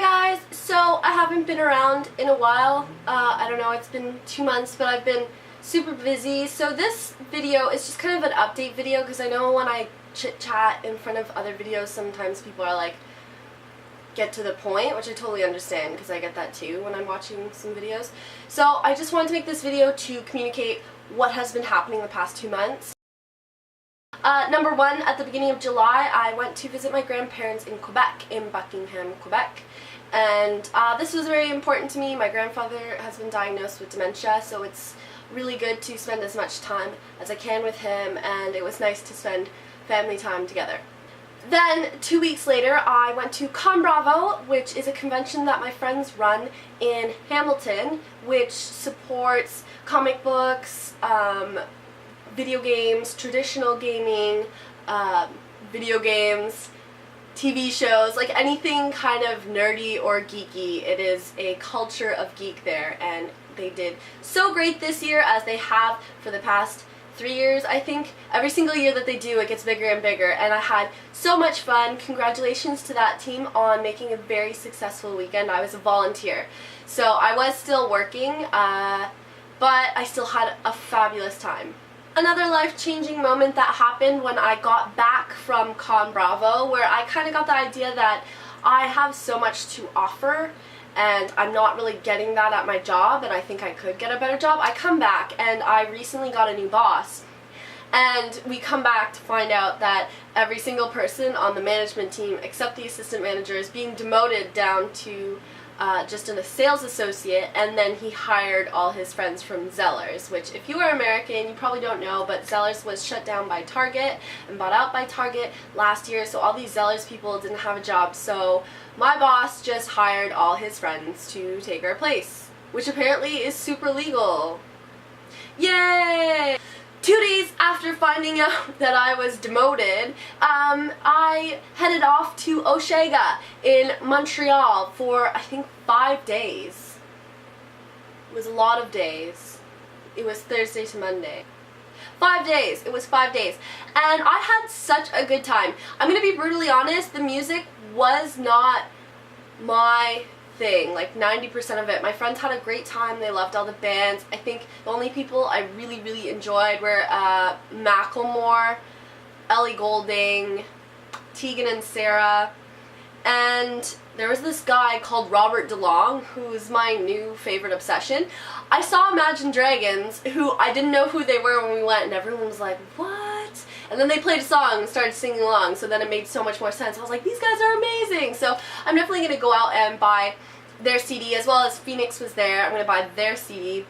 Hi guys! So I haven't been around in a while. I don't know, it's been 2 months, but I've been super busy. So this video is just kind of an update video because I know when I chit-chat in front of other videos, sometimes people are like, get to the point, which I totally understand because I get that too when I'm watching some videos. So I just wanted to make this video to communicate what has been happening the past 2 months. Number one, at the beginning of July, I went to visit my grandparents in Quebec, in Buckingham, Quebec. And this was very important to me. My grandfather has been diagnosed with dementia, so it's really good to spend as much time as I can with him, and it was nice to spend family time together. Then, 2 weeks later, I went to Con Bravo, which is a convention that my friends run in Hamilton, which supports comic books, video games, traditional gaming, video games, TV shows, like anything kind of nerdy or geeky. It is a culture of geek there, and they did so great this year, as they have for the past 3 years, I think. Every single year that they do, it gets bigger and bigger, and I had so much fun. Congratulations to that team on making a very successful weekend. I was a volunteer, so I was still working, but I still had a fabulous time. Another life-changing moment that happened when I got back from Con Bravo, where I kind of got the idea that I have so much to offer and I'm not really getting that at my job, and I think I could get a better job. I come back and I recently got a new boss, and we come back to find out that every single person on the management team except the assistant manager is being demoted down to just a sales associate, and then he hired all his friends from Zellers, which if you are American you probably don't know, but Zellers was shut down by Target and bought out by Target last year, so all these Zellers people didn't have a job, so my boss just hired all his friends to take our place, which apparently is super legal. Yay! 2 days after finding out that I was demoted, I headed off to Osheaga in Montreal for, I think, 5 days. It was a lot of days. It was Thursday to Monday. 5 days. It was 5 days. And I had such a good time. I'm going to be brutally honest, the music was not my thing, like 90% of it. My friends had a great time. They loved all the bands. I think the only people I really enjoyed were Macklemore, Ellie Goulding, Tegan and Sarah, and there was this guy called Robert DeLong, who's my new favorite obsession. I saw Imagine Dragons, who I didn't know who they were when we went, and everyone was like, what? And then they played a song and started singing along, so then it made so much more sense. I was like, these guys are amazing! So I'm definitely going to go out and buy their CD, as well as Phoenix was there. I'm going to buy their CD.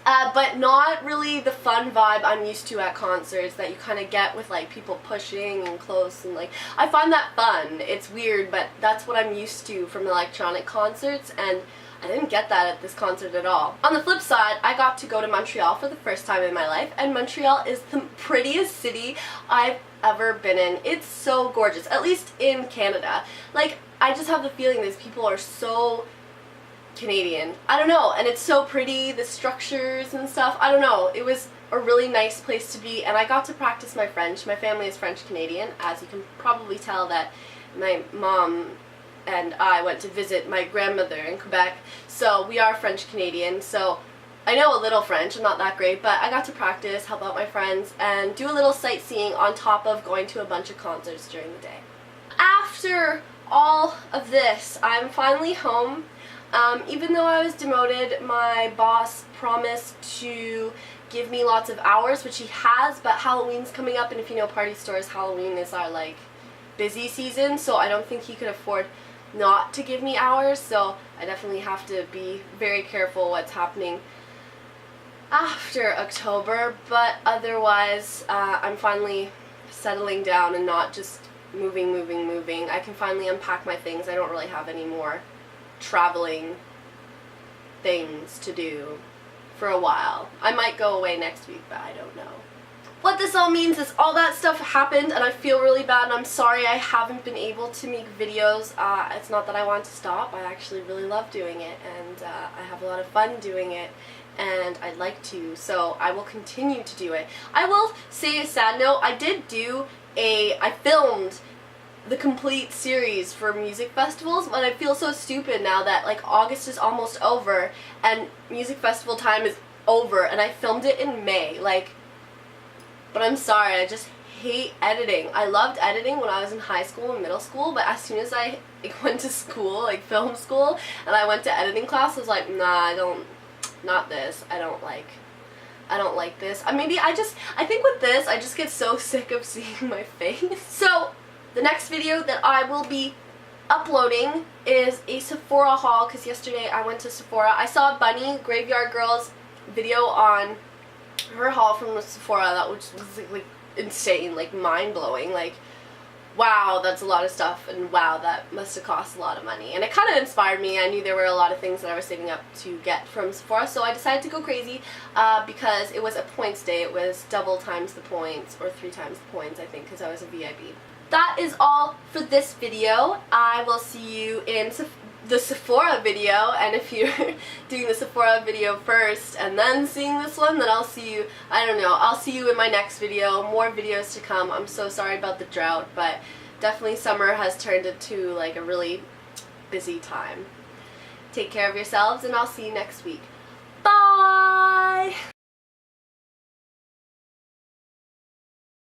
But not really the fun vibe I'm used to at concerts that you kind of get with like people pushing and close, and like, I find that fun. It's weird, but that's what I'm used to from electronic concerts, and I didn't get that at this concert at all. On the flip side, I got to go to Montreal for the first time in my life, and Montreal is the prettiest city I've ever been in. It's so gorgeous, at least in Canada. Like, I just have the feeling these people are so Canadian. I don't know, and it's so pretty, the structures and stuff. I don't know, it was a really nice place to be, and I got to practice my French. My family is French Canadian, as you can probably tell that my mom and I went to visit my grandmother in Quebec, so we are French Canadian, so I know a little French. I'm not that great, but I got to practice, help out my friends, and do a little sightseeing on top of going to a bunch of concerts during the day. After all of this, I'm finally home. Even though I was demoted, my boss promised to give me lots of hours, which he has, but Halloween's coming up, and if you know party stores, Halloween is our like busy season, so I don't think he could afford not to give me hours, so I definitely have to be very careful what's happening after October, but otherwise I'm finally settling down and not just moving. I can finally unpack my things. I don't really have any more traveling things to do for a while. I might go away next week, but I don't know. What this all means is all that stuff happened, and I feel really bad, and I'm sorry I haven't been able to make videos. It's not that I want to stop. I actually really love doing it, and I have a lot of fun doing it, and I'd like to, so I will continue to do it. I will say a sad note, I filmed the complete series for music festivals, but I feel so stupid now that like August is almost over and music festival time is over and I filmed it in May. Like, but I'm sorry, I just hate editing. I loved editing when I was in high school and middle school, but as soon as I went to school, like film school, and I went to editing class, I was like, nah, not this. I don't like this. I think with this, I just get so sick of seeing my face. So, the next video that I will be uploading is a Sephora haul, because yesterday I went to Sephora. I saw Bunny, Graveyard Girl's video on her haul from Sephora, that was like insane, like mind-blowing, like wow, that's a lot of stuff, and wow, that must have cost a lot of money. And it kind of inspired me. I knew there were a lot of things that I was saving up to get from Sephora, so I decided to go crazy because it was a points day. It was double times the points, or 3 times the points, I think, because I was a VIP. That is all for this video. I will see you in the Sephora video, and if you're doing the Sephora video first and then seeing this one, then I'll see you, I don't know, I'll see you in my next video. More videos to come. I'm so sorry about the drought, but definitely summer has turned into like a really busy time. Take care of yourselves, and I'll see you next week. Bye!